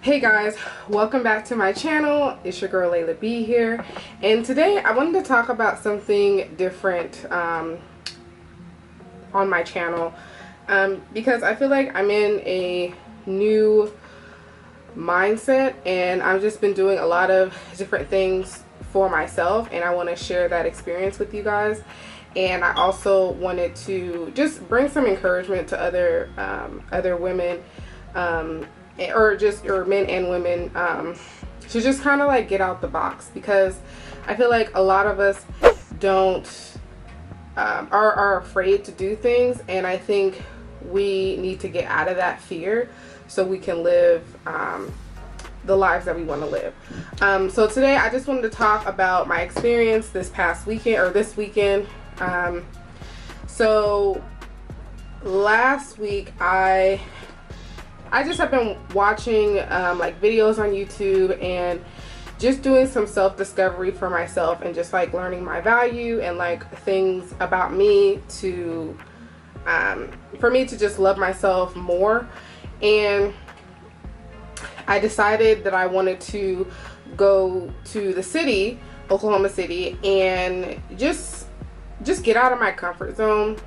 Hey guys, welcome back to my channel. It's your girl Lalahb here, and today I wanted to talk about something different on my channel because I feel like I'm in a new mindset and I've just been doing a lot of different things for myself, and I want to share that experience with you guys. And I also wanted to just bring some encouragement to other women, or men and women, to just kind of like get out the box, because I feel like a lot of us don't are afraid to do things, and I think we need to get out of that fear so we can live the lives that we want to live. So today I just wanted to talk about my experience this past weekend, or this weekend. So last week I just have been watching like videos on YouTube and just doing some self-discovery for myself, and just like learning my value and like things about me to for me to just love myself more. And I decided that I wanted to go to the city, Oklahoma City, and just get out of my comfort zone.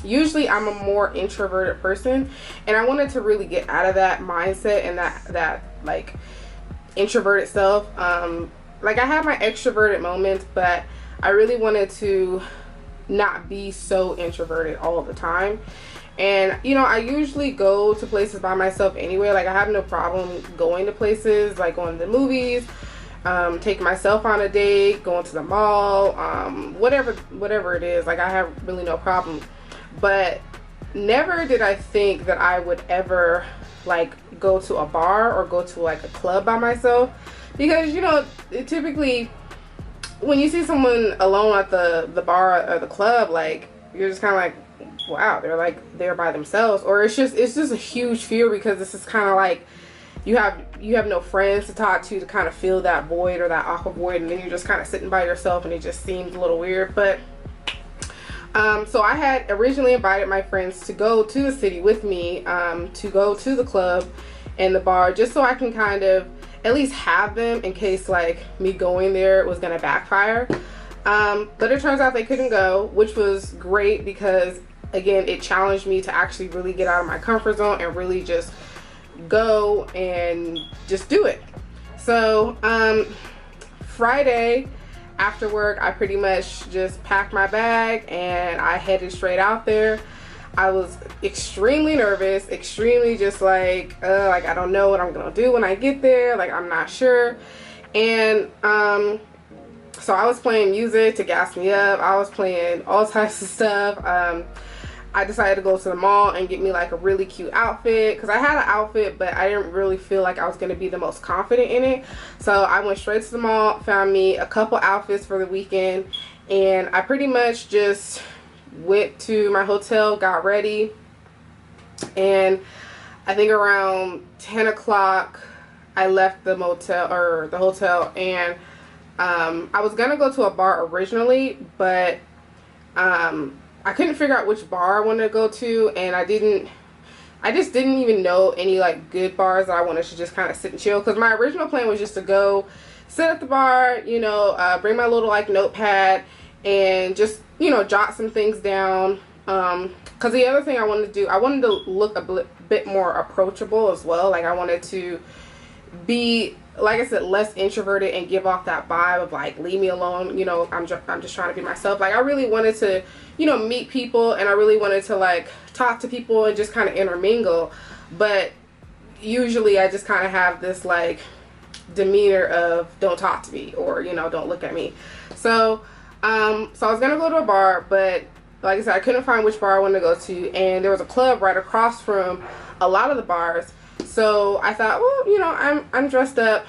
Usually I'm a more introverted person, and I wanted to really get out of that mindset and that like introverted self. Like I have my extroverted moments, but I really wanted to not be so introverted all the time. And you know, I usually go to places by myself anyway. Like I have no problem going to places, like going to the movies, taking myself on a date, going to the mall, whatever it is. Like I have really no problem. But never did I think that I would ever like go to a bar or go to like a club by myself, because you know, typically when you see someone alone at the bar or the club, like you're just kind of like, wow, they're like there by themselves. Or it's just a huge fear, because this is kind of like you have no friends to talk to kind of fill that void or that awkward void, and then you're just kind of sitting by yourself, and it just seems a little weird. But so I had originally invited my friends to go to the city with me, to go to the club and the bar, just so I can kind of at least have them in case like me going there was gonna backfire. But it turns out they couldn't go, which was great, because again, it challenged me to actually really get out of my comfort zone and really just go and just do it. So Friday after work, I pretty much just packed my bag and I headed straight out there. I was extremely nervous, extremely just like I don't know what I'm gonna do when I get there, like I'm not sure. And so I was playing music to gas me up. I was playing all types of stuff. I decided to go to the mall and get me like a really cute outfit, because I had an outfit but I didn't really feel like I was going to be the most confident in it. So I went straight to the mall, found me a couple outfits for the weekend, and I pretty much just went to my hotel, got ready, and I think around 10 o'clock I left the motel or the hotel. And I was gonna go to a bar originally, but I couldn't figure out which bar I wanted to go to, and I just didn't even know any like good bars that I wanted to just kind of sit and chill, because my original plan was just to go sit at the bar, you know, bring my little like notepad and just, you know, jot some things down. Because the other thing I wanted to do, I wanted to look a bit more approachable as well. Like I wanted to be, like I said, less introverted and give off that vibe of like, leave me alone, you know, I'm just trying to be myself. Like I really wanted to, you know, meet people, and I really wanted to like talk to people and just kind of intermingle. But usually I just kind of have this like demeanor of don't talk to me, or you know, don't look at me. So so I was gonna go to a bar, but like I said, I couldn't find which bar I wanted to go to, and there was a club right across from a lot of the bars. So I thought, well, you know, I'm dressed up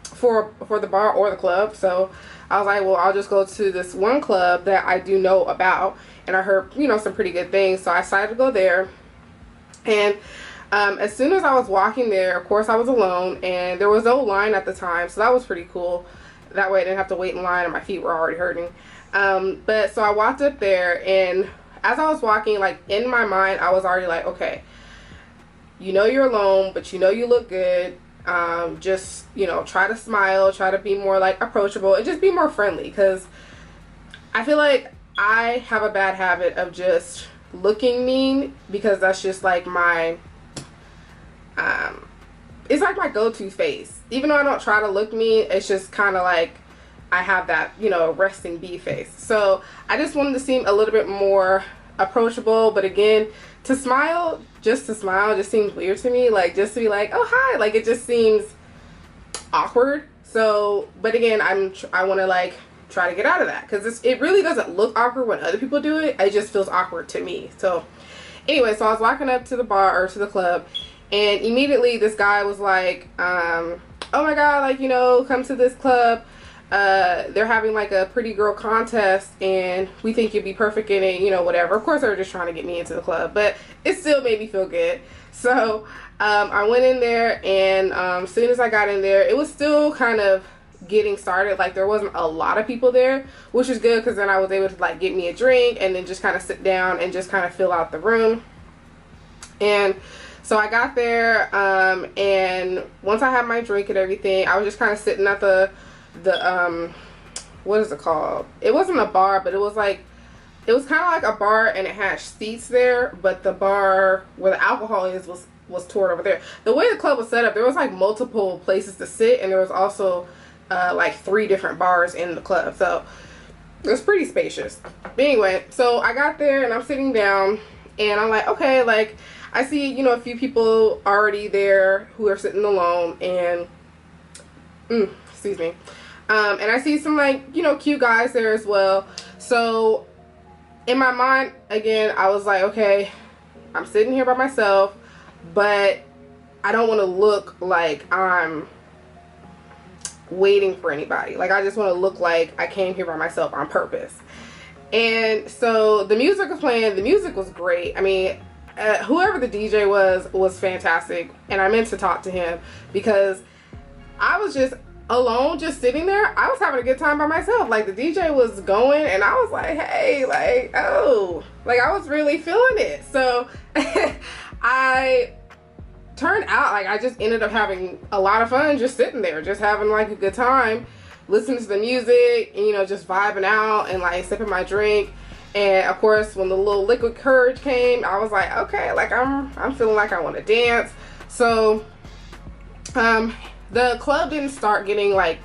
for the bar or the club. So I was like, well, I'll just go to this one club that I do know about, and I heard, you know, some pretty good things. So I decided to go there. And as soon as I was walking there, of course I was alone, and there was no line at the time, so that was pretty cool. That way I didn't have to wait in line and my feet were already hurting. But so I walked up there, and as I was walking, like in my mind I was already like, okay, you know you're alone, but you know you look good. Just, you know, try to smile, try to be more like approachable, and just be more friendly, because I feel like I have a bad habit of just looking mean, because that's just like my it's like my go-to face. Even though I don't try to look mean, it's just kind of like I have that, you know, resting bee face. So I just wanted to seem a little bit more approachable, but again, to smile just seems weird to me. Like, just to be like, oh hi, like, it just seems awkward. So, but again, I want to like try to get out of that, because it really doesn't look awkward when other people do it. It just feels awkward to me. So anyway, so I was walking up to the bar, or to the club, and immediately this guy was like, oh my god, like, you know, come to this club. They're having like a pretty girl contest, and we think you'd be perfect in it, you know, whatever. Of course, they were just trying to get me into the club, but it still made me feel good. So I went in there, and as soon as I got in there, it was still kind of getting started. Like, there wasn't a lot of people there, which is good, because then I was able to like get me a drink and then just kind of sit down and just kind of fill out the room. And so I got there, and once I had my drink and everything, I was just kind of sitting at the what is it called? It wasn't a bar, but it was kind of like a bar, and it had seats there, but the bar where the alcohol is was toward over there. The way the club was set up, there was like multiple places to sit, and there was also like 3 different bars in the club, so it was pretty spacious. But anyway, so I got there, and I'm sitting down, and I'm like, okay, like, I see, you know, a few people already there who are sitting alone, and excuse me, and I see some, like, you know, cute guys there as well. So in my mind, again, I was like, okay, I'm sitting here by myself, but I don't want to look like I'm waiting for anybody. Like, I just want to look like I came here by myself on purpose. And so the music was playing. The music was great. I mean, whoever the DJ was fantastic, and I meant to talk to him, because I was just alone, just sitting there. I was having a good time by myself. Like, the DJ was going, and I was like, hey, like, oh, like, I was really feeling it. So I turned out, like, I just ended up having a lot of fun just sitting there, just having like a good time, listening to the music, and, you know, just vibing out and like sipping my drink. And of course, when the little liquid courage came, I was like, okay, like, I'm feeling like I want to dance. So the club didn't start getting like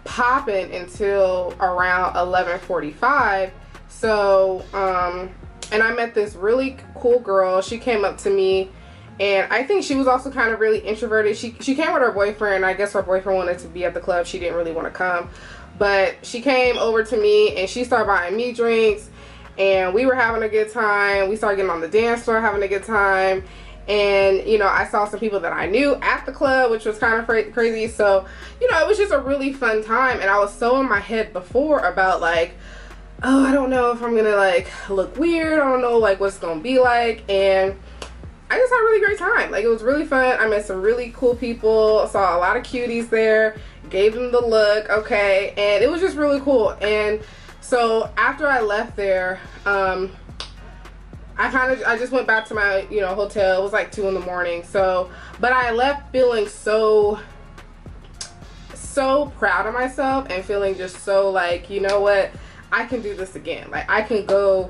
popping until around 11:45. So and I met this really cool girl. She came up to me, and I think she was also kind of really introverted. She came with her boyfriend. I guess her boyfriend wanted to be at the club. She didn't really want to come, but she came over to me, and she started buying me drinks, and we were having a good time. We started getting on the dance floor, having a good time. And, you know, I saw some people that I knew at the club, which was kind of crazy. So, you know, it was just a really fun time. And I was so in my head before about like, oh, I don't know if I'm gonna like look weird. I don't know like what's gonna be like. And I just had a really great time. Like, it was really fun. I met some really cool people. Saw a lot of cuties there. Gave them the look, okay. And it was just really cool. And so after I left there, I just went back to my, you know, hotel. It was like 2 in the morning. So, but I left feeling so proud of myself, and feeling just so like, you know what, I can do this again. Like, I can go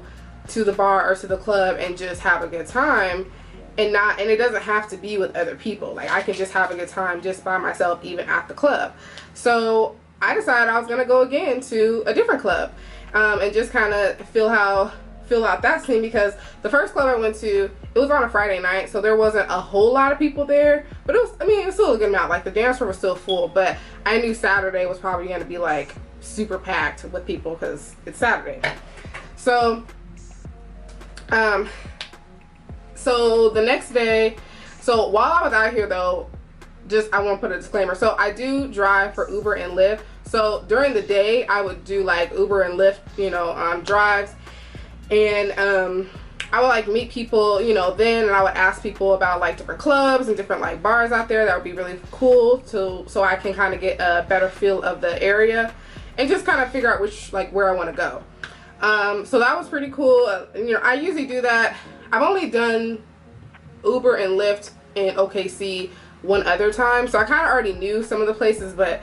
to the bar or to the club and just have a good time, and it doesn't have to be with other people. Like, I can just have a good time just by myself, even at the club. So I decided I was gonna go again to a different club, and just kind of feel out that scene, because the first club I went to, it was on a Friday night, so there wasn't a whole lot of people there, but it was, I mean, it was still a good amount. Like, the dance floor was still full, but I knew Saturday was probably going to be like super packed with people, because it's Saturday. So so the next day, so while I was out here though, just, I want to put a disclaimer. So I do drive for Uber and Lyft. So during the day, I would do like Uber and Lyft, you know, drives. And I would like meet people, you know, then, and I would ask people about like different clubs and different like bars out there that would be really cool, so I can kind of get a better feel of the area and just kind of figure out where I want to go. So that was pretty cool. You know, I usually do that. I've only done Uber and Lyft in OKC one other time, so I kind of already knew some of the places, but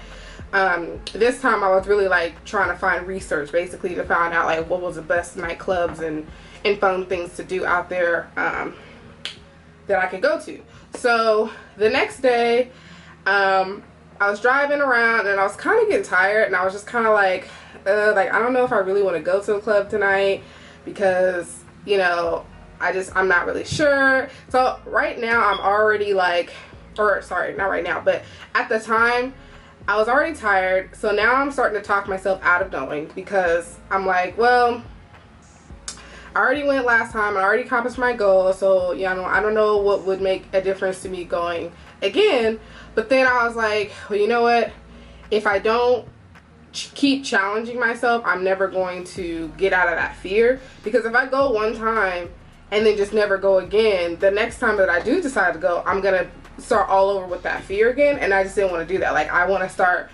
this time I was really like trying to find research basically to find out like what was the best nightclubs and fun things to do out there that I could go to. So the next day I was driving around and I was kind of getting tired, and I was just kind of like I don't know if I really want to go to the club tonight, because you know I'm not really sure. So right now I'm already like, or sorry, not right now, but at the time I was already tired. So now I'm starting to talk myself out of going, because I'm like, well, I already went last time, I already accomplished my goal, so you know, I don't know what would make a difference to me going again. But then I was like, well, you know what, if I don't keep challenging myself, I'm never going to get out of that fear, because if I go one time and then just never go again, the next time that I do decide to go, I'm gonna start all over with that fear again, and I just didn't want to do that. Like, I want to start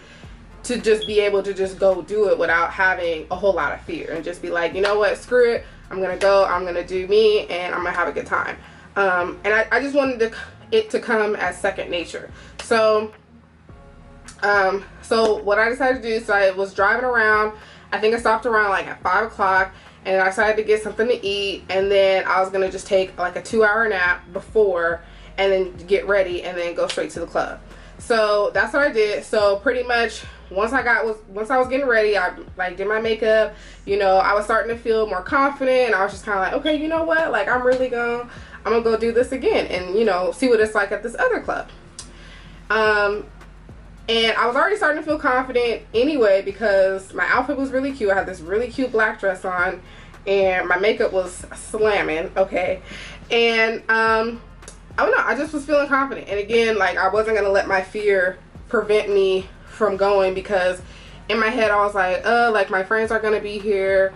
to just be able to just go do it without having a whole lot of fear, and just be like, you know what, screw it, I'm gonna go, I'm gonna do me, and I'm gonna have a good time. And I just wanted it to come as second nature. So so what I decided to do, so I was driving around, I think I stopped around like at 5 o'clock, and I decided to get something to eat, and then I was gonna just take like a 2-hour nap before, and then get ready and then go straight to the club. So that's what I did. So pretty much once I was getting ready, I like did my makeup, you know, I was starting to feel more confident, and I was just kind of like, okay, you know what, like I'm gonna go do this again, and you know, see what it's like at this other club. And I was already starting to feel confident anyway, because my outfit was really cute. I had this really cute black dress on, and my makeup was slamming, okay? And I don't know, I just was feeling confident. And again, like, I wasn't gonna let my fear prevent me from going, because in my head I was like my friends are gonna be here.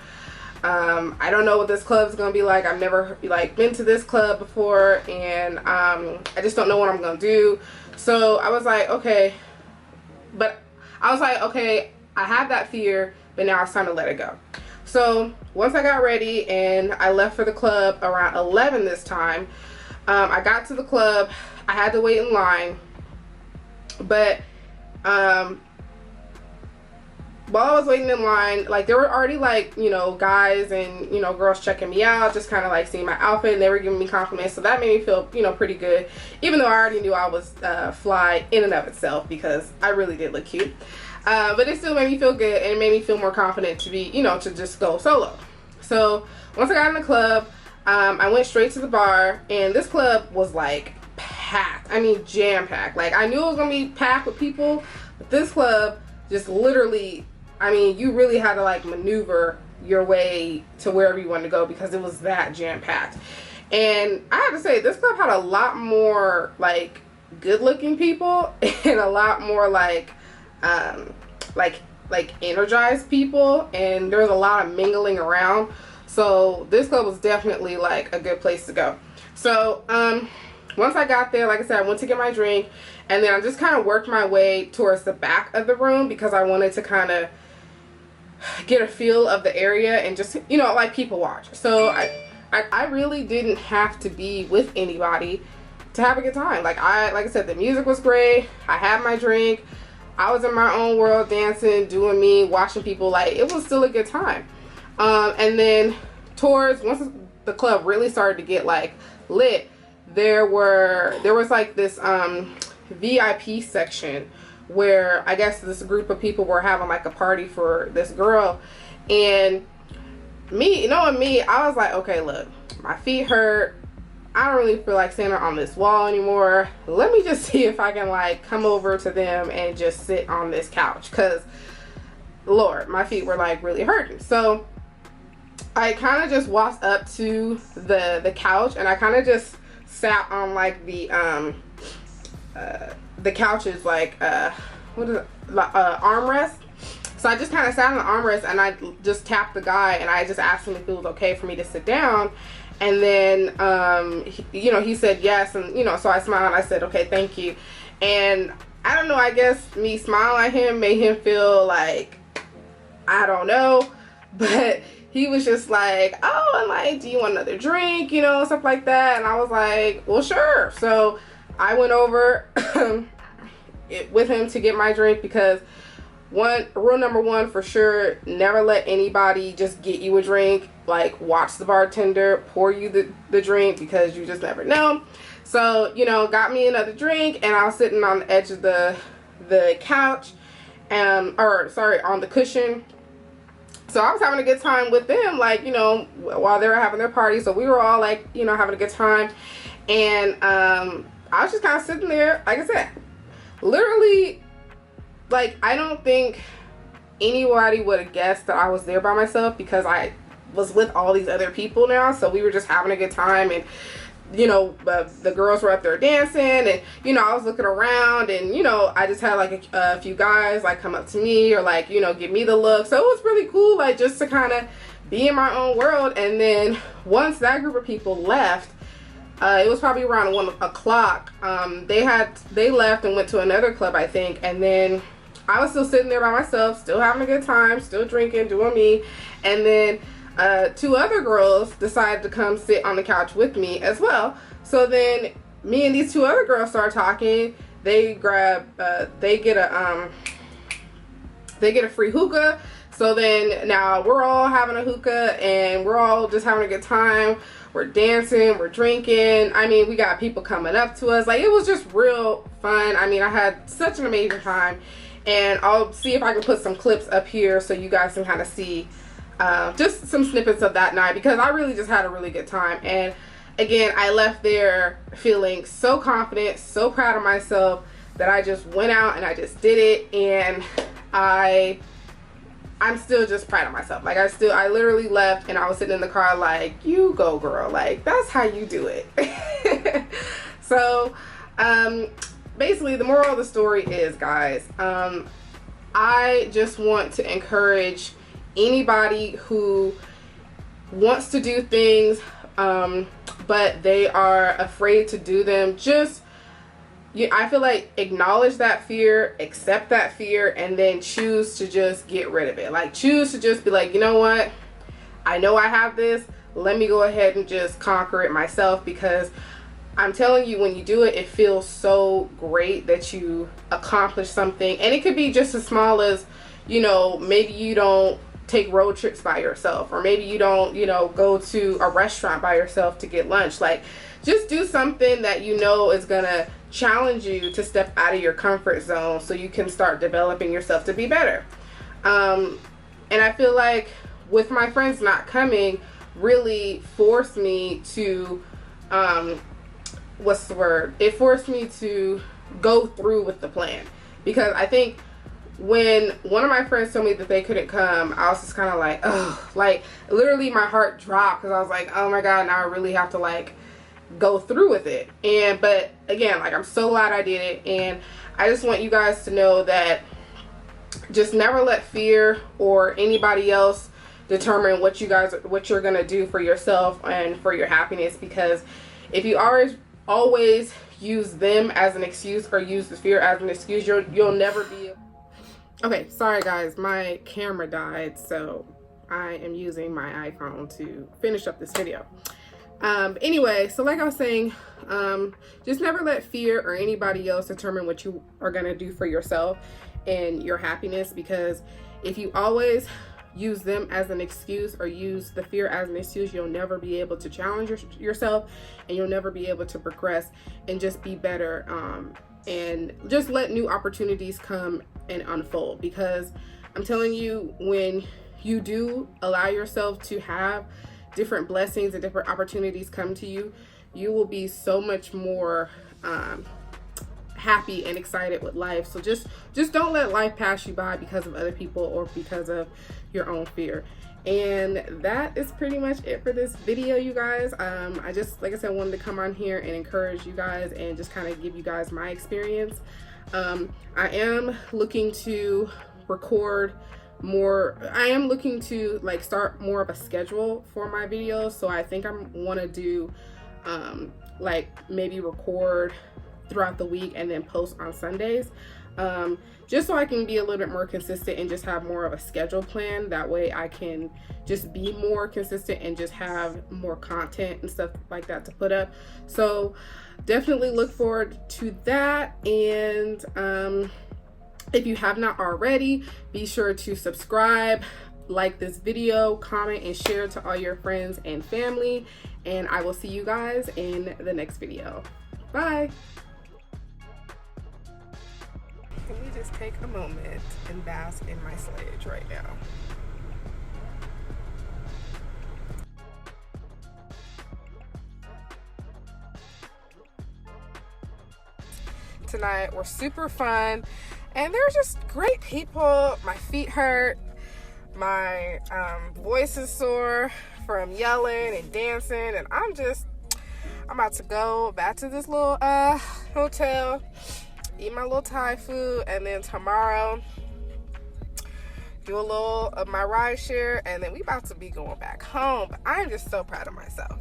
I don't know what this club is gonna be like. I've never like been to this club before, and I just don't know what I'm gonna do. So I was like, okay, I have that fear, but now it's time to let it go. So once I got ready and I left for the club around 11 this time, I got to the club. I had to wait in line, but while I was waiting in line, like, there were already like, you know, guys and, you know, girls checking me out, just kind of like seeing my outfit, and they were giving me compliments, so that made me feel, you know, pretty good, even though I already knew I was fly in and of itself, because I really did look cute. But it still made me feel good, and it made me feel more confident to be, you know, to just go solo. So once I got in the club, I went straight to the bar, and this club was like packed. I mean, jam-packed. Like, I knew it was gonna be packed with people, but this club just literally, I mean, you really had to like maneuver your way to wherever you wanted to go, because it was that jam-packed. And I have to say, this club had a lot more like good-looking people, and a lot more like energized people, and there was a lot of mingling around. So this club was definitely like a good place to go. So once I got there, like I said, I went to get my drink, and then I just kind of worked my way towards the back of the room, because I wanted to kind of get a feel of the area and just, you know, like people watch. So I really didn't have to be with anybody to have a good time. Like I said, the music was great. I had my drink. I was in my own world, dancing, doing me, watching people. Like, it was still a good time. And then once the club really started to get like lit, there was like this VIP section where I guess this group of people were having like a party for this girl. And me, knowing me, I was like, okay, look, my feet hurt, I don't really feel like standing on this wall anymore. Let me just see if I can like come over to them and just sit on this couch, because Lord, my feet were like really hurting. So I kind of just walked up to the couch, and I kind of just sat on like the couch's like what is it, armrest. So I just kind of sat on the armrest, and I just tapped the guy, and I just asked him if it was okay for me to sit down. And then you know, he said yes, and you know, so I smiled and I said, okay, thank you. And I don't know, I guess me smiling at him made him feel like, I don't know, but he was just like, oh, and like, do you want another drink, you know, stuff like that. And I was like, well, sure. So I went over with him to get my drink, because rule number one for sure, never let anybody just get you a drink. Like, watch the bartender pour you the drink, because you just never know. So, you know, got me another drink, and I was sitting on the edge of the couch, or sorry, on the cushion. So I was having a good time with them, like, you know, while they were having their party. So we were all like, you know, having a good time. And I was just kind of sitting there, like I said, literally, like, I don't think anybody would have guessed that I was there by myself, because I was with all these other people now. So we were just having a good time, and you know, the girls were up there dancing, and you know, I was looking around, and you know, I just had like a few guys like come up to me, or like, you know, give me the look. So it was really cool, like, just to kind of be in my own world. And then once that group of people left, it was probably around 1 o'clock, they left and went to another club, I think. And then I was still sitting there by myself, still having a good time, still drinking, doing me. And then 2 other girls decided to come sit on the couch with me as well. So then me and these 2 other girls start talking. They get a free hookah. So then now we're all having a hookah, and we're all just having a good time. We're dancing, we're drinking. I mean, we got people coming up to us. Like, it was just real fun. I mean, I had such an amazing time. And I'll see if I can put some clips up here so you guys can kind of see just some snippets of that night, because I really just had a really good time. And again, I left there feeling so confident, so proud of myself, that I just went out and I just did it. And I'm still just proud of myself. Like, I literally left, and I was sitting in the car like, you go, girl, like, that's how you do it. So basically, the moral of the story is, guys, I just want to encourage anybody who wants to do things, but they are afraid to do them. Just, I feel like, acknowledge that fear, accept that fear, and then choose to just get rid of it. Like, choose to just be like, you know what, I know I have this, let me go ahead and just conquer it myself. Because I'm telling you, when you do it, it feels so great that you accomplish something. And it could be just as small as, you know, maybe you don't take road trips by yourself, or maybe you don't, you know, go to a restaurant by yourself to get lunch. Like, just do something that you know is gonna challenge you to step out of your comfort zone, so you can start developing yourself to be better. And I feel like with my friends not coming, really forced me to it forced me to go through with the plan. Because I think when one of my friends told me that they couldn't come, I was just kind of like, oh, like, literally my heart dropped, because I was like, oh my god, now I really have to like go through with it. But again, like, I'm so glad I did it. And I just want you guys to know that just never let fear or anybody else determine what you're gonna do for yourself and for your happiness. Because if you always use them as an excuse, or use the fear as an excuse, you'll never be. Okay, sorry guys, my camera died, so I am using my iPhone to finish up this video. Anyway, so like I was saying, just never let fear or anybody else determine what you are gonna do for yourself and your happiness. Because if you always use them as an excuse, or use the fear as an excuse, you'll never be able to challenge yourself, and you'll never be able to progress and just be better, and just let new opportunities come and unfold. Because I'm telling you, when you do allow yourself to have different blessings and different opportunities come to you, you will be so much more happy and excited with life. So just don't let life pass you by because of other people, or because of your own fear. And that is pretty much it for this video, you guys. I just, like I said, wanted to come on here and encourage you guys, and just kind of give you guys my experience. I am looking to record more. I am looking to like start more of a schedule for my videos. So I think I want to do like maybe record throughout the week and then post on Sundays. Just so I can be a little bit more consistent and just have more of a schedule plan. That way I can just be more consistent and just have more content and stuff like that to put up. So definitely look forward to that. And if you have not already, be sure to subscribe, like this video, comment, and share to all your friends and family. And I will see you guys in the next video. Bye. Can we just take a moment and bask in my sage right now? Tonight were super fun, and they're just great people. My feet hurt, my voice is sore from yelling and dancing, and I'm about to go back to this little hotel, eat my little Thai food, and then tomorrow do a little of my ride share, and then we about to be going back home. But I'm just so proud of myself.